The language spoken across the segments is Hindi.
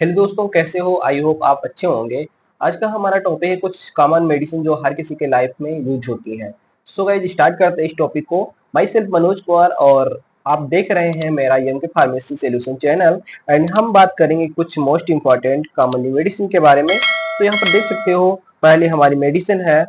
हेलो दोस्तों, कैसे हो? आई होप आप अच्छे होंगे। आज का हमारा टॉपिक है कुछ कॉमन मेडिसिन जो हर किसी के लाइफ में यूज होती हैं। सो गाइस, स्टार्ट करते हैं इस टॉपिक को। माई सेल्फ मनोज कुमार और आप देख रहे हैं मेरा young pharmacy solution channel. And हम बात करेंगे कुछ मोस्ट इंपॉर्टेंट कॉमनली मेडिसिन के बारे में। तो यहाँ पर देख सकते हो, पहले हमारी मेडिसिन है,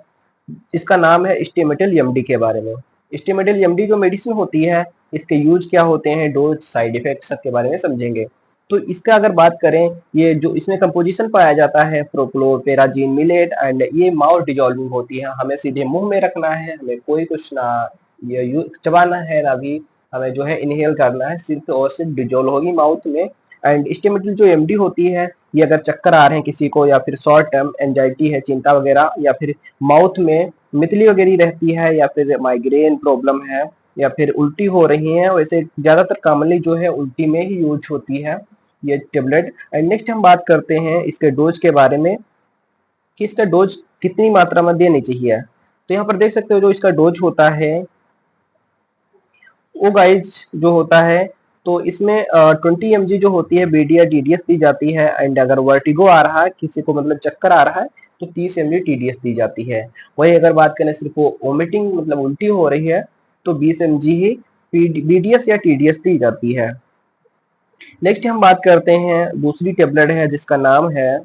इसका नाम है स्टेमेटल एमडी के बारे में। स्टेमेटल एमडी जो मेडिसिन होती है, इसके यूज क्या होते हैं, डोज, साइड इफेक्ट सबके बारे में समझेंगे। तो इसका अगर बात करें, ये जो इसमें कंपोजिशन पाया जाता है प्रोक्लोरपेराजिन मिलेट, एंड ये माउथ डिजॉल्विंग होती है। हमें सीधे मुंह में रखना है, हमें कोई कुछ ना ये चबाना है ना भी हमें जो है इनहेल करना है, सिर्फ और सिर्फ डिजोल्व होगी माउथ में। एंड स्टेमेटल जो एमडी होती है, ये अगर चक्कर आ रहे हैं किसी को, या फिर शॉर्ट टर्म एंजाइटी है, चिंता वगैरह, या फिर माउथ में मितली वगैरह रहती है, या फिर माइग्रेन प्रॉब्लम है, या फिर उल्टी हो रही है, वैसे ज्यादातर कॉमनली जो है उल्टी में ही यूज होती है ये टेबलेट। एंड नेक्स्ट हम बात करते हैं इसके डोज के बारे में कि इसका डोज कितनी मात्रा में देनी चाहिए। तो यहाँ पर देख सकते हो जो इसका डोज होता है वो गाइज जो होता है, तो इसमें 20 mg जो होती है बीडी या टीडीएस दी जाती है। एंड अगर वर्टिगो आ रहा है किसी को, मतलब चक्कर आ रहा है, तो 30 mg टीडीएस दी जाती है। वही अगर बात करें सिर्फ वोमिटिंग मतलब उल्टी हो रही है, तो 20 mg ही बीडीएस या टीडीएस दी जाती है। नेक्स्ट हम बात करते हैं दूसरी टेबलेट है जिसका नाम है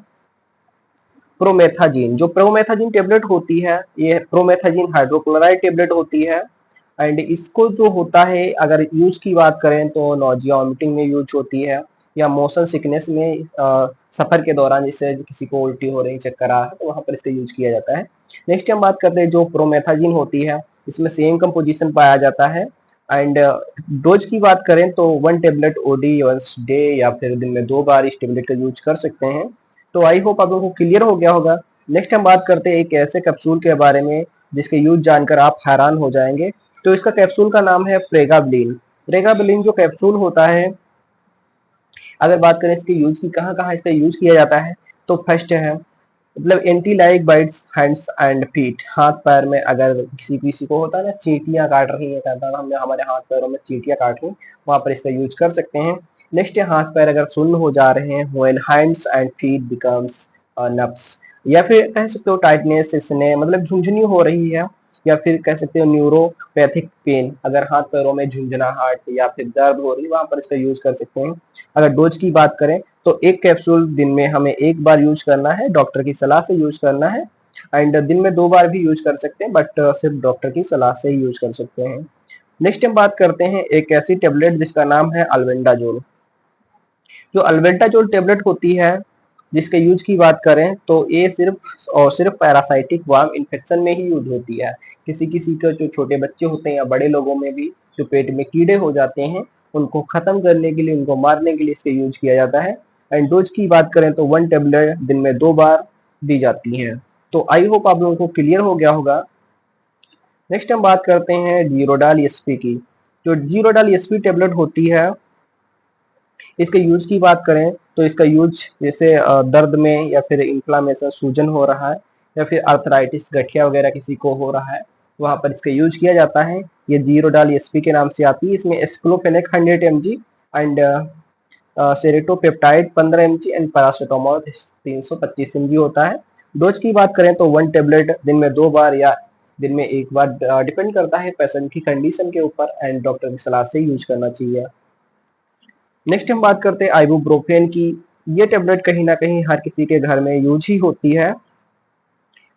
प्रोमेथाजीन। जो प्रोमेथाजीन टेबलेट होती है, ये प्रोमेथाजीन हाइड्रोक्लोराइड टेबलेट होती है। एंड इसको जो होता है, अगर यूज की बात करें तो नोजिया वॉमिटिंग में यूज होती है, या मोशन सिकनेस में सफर के दौरान, जिससे किसी को उल्टी हो रही, चक्कर आ रहा है, तो वहां पर इसका यूज किया जाता है। नेक्स्ट हम बात करते हैं जो प्रोमेथाजीन होती है, इसमें सेम कंपोजिशन पाया जाता है। एंड डोज की बात करें तो 1 टेबलेट ओडी वंस डे, या फिर दिन में 2 बार इस टेबलेट का यूज कर सकते हैं। तो आई होप आप लोगों को क्लियर हो गया होगा। नेक्स्ट हम बात करते हैं एक ऐसे कैप्सूल के बारे में जिसके यूज जानकर आप हैरान हो जाएंगे। तो इसका कैप्सूल का नाम है प्रेगाब्लिन। प्रेगाब्लिन जो कैप्सूल होता है, अगर बात करें इसके यूज की, कहाँ कहाँ इसका यूज किया जाता है, तो फर्स्ट है मतलब anti like bytes hands and feet. हाथ पैर में अगर किसी किसी को होता है ना, चींटियां काट रही है, कहता है हमने हमारे हाथ पैरों में चींटियां काट रही, वहां पर इसका यूज कर सकते हैं। नेक्स्ट है हाथ पैर अगर सुन्न हो जा रहे हैं, when hands and feet becomes numbs, या फिर कह सकते हो टाइटनेस, इसने मतलब झुंझुनी हो रही है, या फिर कह सकते हो न्यूरोपैथिक पेन, अगर हाथ पैरों में झुंझुनाहट या फिर दर्द हो रही है, वहां पर इसका यूज कर सकते हैं। अगर डोज की बात करें तो एक कैप्सूल दिन में हमें एक बार यूज करना है, डॉक्टर की सलाह से यूज करना है। एंड दिन में 2 बार भी यूज कर सकते हैं, बट सिर्फ डॉक्टर की सलाह से ही यूज कर सकते हैं। नेक्स्ट हम बात करते हैं एक ऐसी टेबलेट जिसका नाम है अल्बेंडाजोल। जो अल्बेंडाजोल टेबलेट होती है, जिसके यूज की बात करें तो ये सिर्फ और सिर्फ पैरासाइटिक वार्म इन्फेक्शन में ही यूज होती है। किसी किसी के जो छोटे बच्चे होते हैं या बड़े लोगों में भी जो पेट में कीड़े हो जाते हैं, उनको खत्म करने के लिए, उनको मारने के लिए इसके यूज किया जाता है। एंड डोज की बात करें तो 1 टेबलेट दिन में 2 बार दी जाती है। तो आई होप आप लोगों को क्लियर हो गया होगा। नेक्स्ट हम बात करते हैं जीरोडाल एसपी की। जो जीरोडाल एसपी टेबलेट होती है, इसके यूज की बात करें तो इसका यूज जैसे दर्द में, या फिर इन्फ्लामेशन, सूजन हो रहा है, या फिर आर्थराइटिस, गठिया वगैरह किसी को हो रहा है, वहां पर इसका यूज किया जाता है। ये जीरोडाल एसपी के नाम से आती है। इसमें aceclofenac 100 mg, and serratiopeptidase 15 mg, and paracetamol 325 mg होता है। डोज की बात करें तो 1 टेबलेट दिन में 2 बार या दिन में 1 बार, डिपेंड करता है पेशेंट की कंडीशन के ऊपर, एंड डॉक्टर की सलाह से यूज करना चाहिए। नेक्स्ट हम बात करते हैं आइबुप्रोफेन की। ये टेबलेट कहीं ना कहीं हर किसी के घर में यूज ही होती है।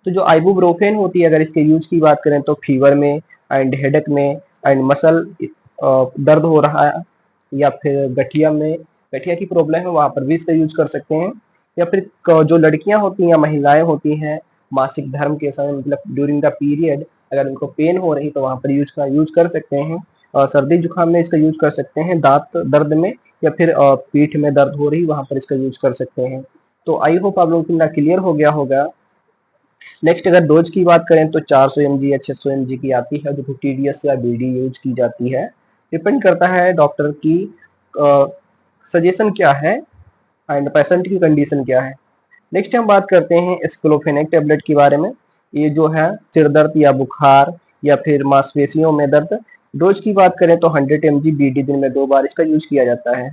तो जो आइबुप्रोफेन होती है, अगर इसके यूज की बात करें तो फीवर में, एंड हेडेक में, एंड मसल दर्द हो रहा है, या फिर गठिया में, गठिया की प्रॉब्लम है, वहां पर भी इसका यूज कर सकते हैं। या फिर जो लड़कियां होती हैं या महिलाएं होती हैं मासिक धर्म के समय, मतलब ड्यूरिंग द पीरियड, अगर उनको पेन हो रही तो वहां पर यूज कर सकते हैं। सर्दी जुकाम में इसका यूज कर सकते हैं, दांत दर्द में, या फिर पीठ में दर्द हो रही, वहां पर इसका यूज कर सकते हैं। तो आई होप आप लोगों को ना क्लियर हो गया होगा। नेक्स्ट अगर डोज की बात करें तो 400 mg या 600 mg की आती है, जो टीडीएस या बीडी यूज की जाती है। डिपेंड करता है डॉक्टर की सजेशन क्या है, एंड पेशेंट की कंडीशन क्या है। नेक्स्ट हम बात करते हैं स्क्लोफेनेक टेबलेट के बारे में। ये जो है सिर दर्द या बुखार, या फिर मांसपेशियों में दर्द। डोज की बात करें तो 100 mg बीडी दिन में 2 बार इसका यूज किया जाता है।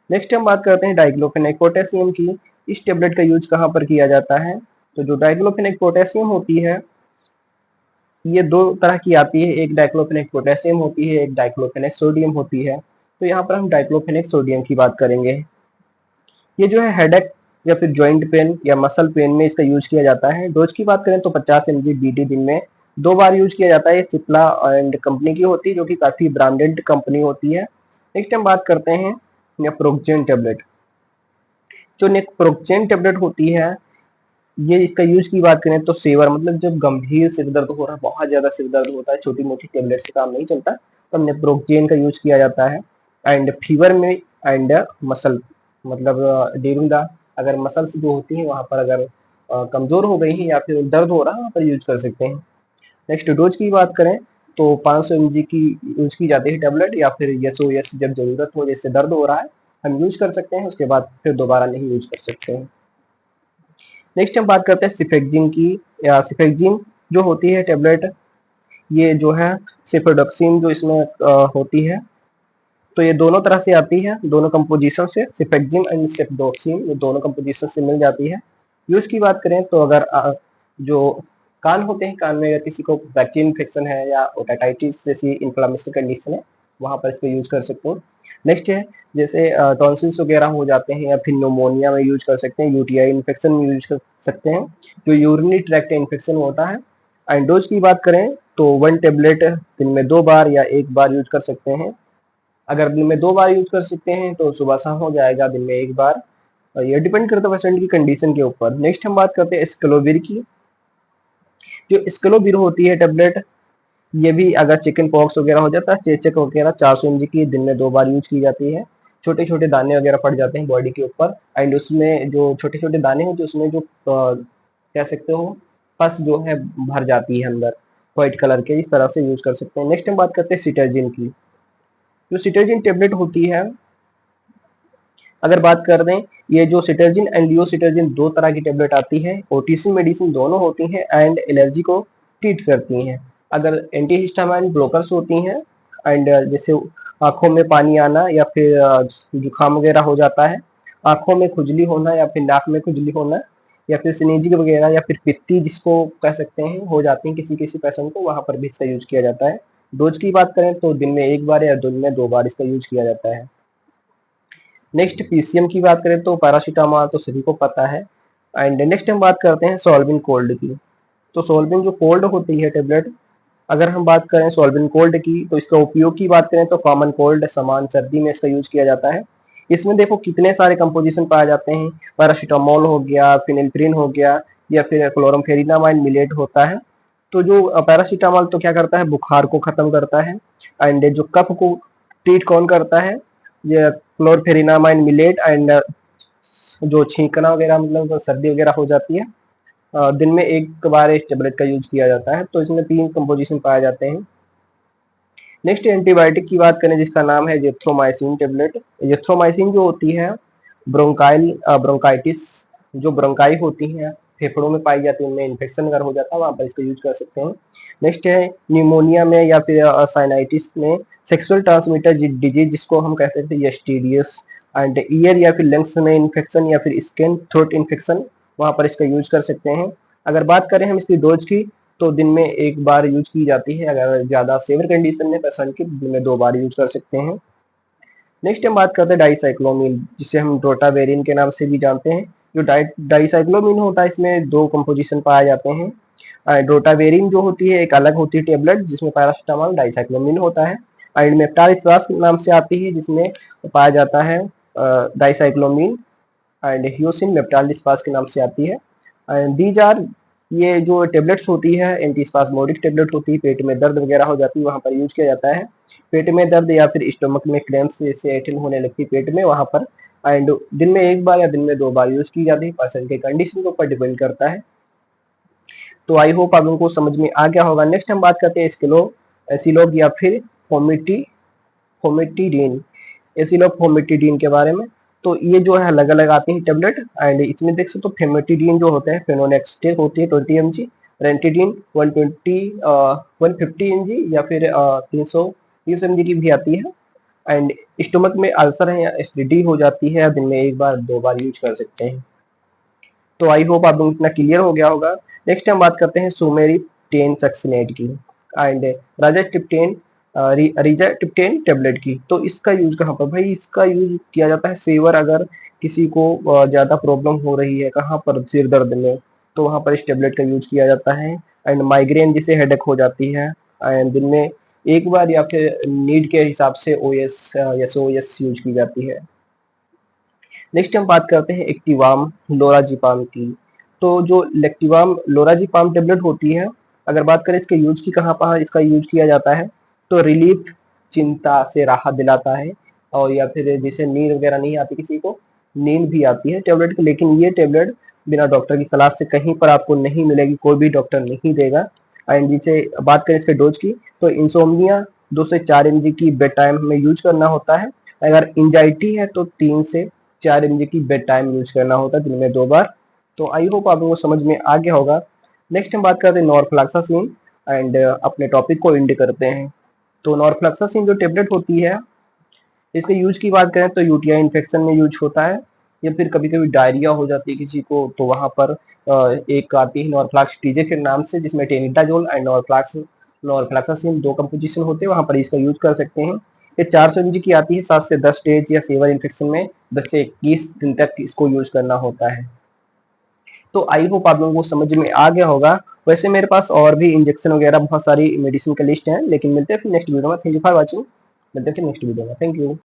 नेक्स्ट हम बात करते हैं डाइक्लोफेनेक पोटेशियम की। इस टेबलेट का यूज कहाँ पर किया जाता है? तो जो डाइक्लोफेनेक पोटेशियम होती है ये दो तरह की आती है, एक डाइक्लोफेनेक पोटेशियम होती है, एक डाइक्लोफेनेक सोडियम होती है। तो यहाँ पर हम डाइक्लोफेनेक सोडियम की बात करेंगे। ये जो है हेडेक या फिर जॉइंट पेन या मसल पेन में इसका यूज किया जाता है। डोज की बात करें तो 50 mg BD दिन में 2 बार यूज किया जाता है। सिप्ला एंड कंपनी की होती है, जो कि काफी ब्रांडेड कंपनी होती है। नेक्स्ट हम बात करते हैं नेप्रोक्जेन टेबलेट। जो नेप्रोक्जेन टेबलेट होती है ये इसका यूज की बात करें तो सेवर, मतलब जब गंभीर सिर दर्द हो रहा है, बहुत ज्यादा सिर दर्द होता है, छोटी मोटी टेबलेट से काम नहीं चलता, तो नेप्रोक्जेन का यूज किया जाता है। एंड फीवर में एंड मसल, मतलब ड्यूरिंग द, अगर मसल्स जो होती है वहां पर अगर कमजोर हो गई है या फिर दर्द हो रहा है, वहां पर यूज कर सकते हैं। नेक्स्ट डोज की बात करें तो 500 mg की यूज की जाती है टेबलेट, या फिर SOS जब जरूरत हो, जैसे दर्द हो रहा है हम यूज कर सकते हैं, उसके बाद फिर दोबारा नहीं यूज कर सकते हैं। नेक्स्ट हम बात करते हैं सिफेक्जिन की। या सिफेक्जिन जो होती है टेबलेट, ये जो है सिफेडोक्सिन जो इसमें होती है, तो ये दोनों तरह से आती है, दोनों कंपोजिशन से, सिफेक्जिन एंड सिफेडोक्सिन ये दोनों कंपोजिशन से मिल जाती है। यूज की बात करें तो अगर जो कान होते हैं, कान में अगर किसी को बैक्टीरियल इन्फेक्शन है या ओटाइटिस जैसी इन्फ्लामेटरी कंडीशन है, वहां पर इसको यूज कर सकते हैं। नेक्स्ट है जैसे टॉन्सिल्स वगैरह हो जाते हैं या फिर न्यूमोनिया में यूज कर सकते हैं, यूटीआई इन्फेक्शन में यूज कर सकते हैं, जो यूरिनरी ट्रैक्ट इन्फेक्शन होता है। एंड डोज की बात करें तो 1 टेबलेट दिन में 2 बार या 1 बार यूज कर सकते हैं। अगर दिन में 2 बार यूज कर सकते हैं तो सुबह शाम हो जाएगा, दिन में 1 बार। ये डिपेंड करता है पेशेंट की कंडीशन के ऊपर। नेक्स्ट हम बात करते हैं स्क्लोविर की। जो स्क्लोविर होती है टेबलेट, ये भी अगर चिकन पॉक्स वगैरह हो जाता है, चेचक वगैरह, 400 mg की दिन में 2 बार यूज की जाती है। छोटे छोटे दाने वगैरह पड़ जाते हैं बॉडी के ऊपर, एंड उसमें जो छोटे छोटे दाने होते हैं उसमें जो कह सकते हो पस जो है भर जाती है अंदर, व्हाइट कलर के, इस तरह से यूज कर सकते हैं। नेक्स्ट हम बात करते हैं सिटर्जिन की। जो सिटर्जिन टेबलेट होती है, अगर बात कर दें, ये जो सिटर्जिन एंड लियोसिटर्जिन दो तरह की टेबलेट आती है, ओटीसी मेडिसिन दोनों होती हैं एंड एलर्जी को ट्रीट करती हैं। अगर एंटीहिस्टामाइन ब्लोकर्स होती हैं, एंड जैसे आंखों में पानी आना या फिर जुकाम वगैरह हो जाता है, आंखों में खुजली होना या फिर नाक में खुजली होना, या फिर स्नीजिंग वगैरह या फिर पित्ती जिसको कह सकते हैं हो जाती है किसी किसी पेशेंट को, वहां पर भी इसका यूज किया जाता है। डोज की बात करें तो दिन में 1 बार या दिन में 2 बार इसका यूज किया जाता है। नेक्स्ट पीसीएम की बात करें तो पैरासीटामोल तो सभी को पता है। एंड नेक्स्ट हम बात करते हैं सोल्विन कोल्ड की। तो सोल्विन जो कोल्ड होती है टेबलेट, अगर हम बात करें सोल्विन कोल्ड की, तो इसका उपयोग की बात करें तो कॉमन कोल्ड, सामान्य सर्दी में इसका यूज किया जाता है। इसमें देखो कितने सारे कंपोजिशन पाए जाते हैं, पैरासीटामोल हो गया, फिनिल्फ्रिन हो गया, या फिर क्लोरमफेनिनामाइन मिलेट होता है। तो जो पैरासीटामोल तो क्या करता है, बुखार को खत्म करता है। एंड जो कफ को ट्रीट कौन करता है, ये क्लोरफेनिनामाइन मिलेट। एंड जो छींकना वगैरह, मतलब सर्दी वगैरह हो जाती है, दिन में 1 बार इस टेबलेट का यूज किया जाता है। तो इसमें 3 कंपोजिशन पाए जाते हैं। नेक्स्ट एंटीबायोटिक की बात करें जिसका नाम है जेथ्रोमाइसिन टेबलेट। जेथ्रोमाइसिन जो होती है ब्रोंकाइटिस, जो ब्रोंकाई होती है फेफड़ों में पाई जाती है, उनमें इन्फेक्शन अगर हो जाता है वहां पर इसका यूज कर सकते हैं। नेक्स्ट है न्यूमोनिया में या फिर साइनाइटिस में, सेक्सुअल ट्रांसमिटर डिजीज जिसको हम कहते थे एसटीडीएस, एंड ईयर या फिर लंग्स में इन्फेक्शन या फिर स्किन थ्रोट इन्फेक्शन, वहां पर इसका यूज कर सकते हैं। अगर बात करें हम इसकी डोज की, तो दिन में 1 बार यूज की जाती है। अगर ज्यादा सीवियर कंडीशन में पेशेंट की, दिन में 2 बार यूज कर सकते हैं। नेक्स्ट हम बात करते हैं डाइसाइक्लोमिन, जिसे हम रोटावेरिन के नाम से भी जानते हैं। जो डाइसाइक्लोमिन होता है, इसमें 2 कंपोजिशन पाए जाते हैं। रोटावेरिन जो होती है एक अलग होती है टेबलेट, जिसमें पैरासिटामोल, डाइसाइक्लोमिन होता है। एंड मेप्टाल स्पास के नाम से आती है, जिसमें पाया जाता है डाइसाइक्लोमिन। एंड हियोसिन मेप्टाल स्पास के नाम से आती है। एंड दीज आर, ये जो टेबलेट्स होती है एंटी स्पास्मोडिक टेबलेट होती है, पेट में दर्द वगैरह हो जाती है वहां पर यूज किया जाता है। पेट में दर्द या फिर स्टमक में क्रैम्प्स जैसे एठिन होने लगती है पेट में, वहां पर एंड दिन में 1 बार या दिन में 2 बार यूज की जाती है, पेशेंट के कंडीशन के ऊपर डिपेंड करता है। तो आई होप आप लोगों को समझ में आ गया होगा। नेक्स्ट हम बात करते हैं एसिलोग या फिर फोमिटिडीन, एसिलोग फोमिटिडीन के बारे में। तो ये जो है अलग अलग आती है टेबलेट, एंड इसमें देख सकते हो फेमिटिडीन जो होता है फेनोनेक्सटेक होती है 20 mg, रेंटिडीन 150 mg या फिर 300 mg की भी आती है। एंड स्टोमक में अल्सर है या एसिडिटी हो जाती है, दिन में 1 बार 2 बार यूज कर सकते हैं। तो आई होप आप लोग इतना क्लियर हो गया होगा। नेक्स्ट हम बात करते हैं सुमेरिटेन सक्सिनेट की एंड राजाट्रिप्टेन रिजाट्रिप्टेन टेबलेट की। तो इसका यूज कहाँ पर? भाई इसका यूज किया जाता है सेवर, अगर किसी को ज्यादा प्रॉब्लम हो रही है कहाँ पर, सिर दर्द में, तो वहां पर इस टेबलेट का यूज किया जाता है। एंड माइग्रेन जिसे हेडेक हो जाती है, एंड दिन में 1 बार या फिर नीड के हिसाब से ओएस या ओएस यूज की जाती है। नेक्स्ट हम बात करते हैं एक्टिवाम लोराजिपाम की। तो जो लेक्टिवाम लोराजिपाम टेबलेट होती है, अगर बात करें इसके यूज की, कहाँ पर इसका यूज किया जाता है, तो रिलीफ, चिंता से राहत दिलाता है। और या फिर जैसे नींद वगैरह नहीं आती किसी को, नींद भी आती है टेबलेट, लेकिन ये टेबलेट बिना डॉक्टर की सलाह से कहीं पर आपको नहीं मिलेगी, कोई भी डॉक्टर नहीं देगा। एंड जिसे बात करें इसके डोज की, तो इंसोम्निया 2 से 4 mg की बेड टाइम में यूज करना होता है। अगर एंजाइटी है तो 3 से 4 mg की बेड टाइम यूज करना होता है, दिन में 2 बार। तो आई होप आप लोगों को समझ में आ गया होगा। नेक्स्ट हम बात करते हैं नॉरफ्लैक्सासिन एंड अपने टॉपिक को एंड करते हैं। तो नॉरफ्लैक्सासिन जो टेबलेट होती है, इसके यूज की बात करें तो यूटीआई इन्फेक्शन में यूज होता है, या फिर कभी कभी डायरिया हो जाती है किसी को, तो वहां पर एक आती है नॉरफ्लैक्स टीजेफिर नाम से, जिसमें टेनिटाजोल एंड नॉरफ्लैक्सासिन 2 कंपोजिशन होते हैं, वहां पर इसका यूज कर सकते हैं। ये 400 mg की आती है, 7 से 10 डेज या सेवर इन्फेक्शन में 10 से 21 दिन तक इसको यूज करना होता है। तो आई होप आप लोगों को समझ में आ गया होगा। वैसे मेरे पास और भी इंजेक्शन वगैरह बहुत सारी मेडिसिन का लिस्ट है, लेकिन मिलते हैं फिर नेक्स्ट वीडियो में। Thank you for watching. मिलते हैं फिर नेक्स्ट वीडियो में। Thank you.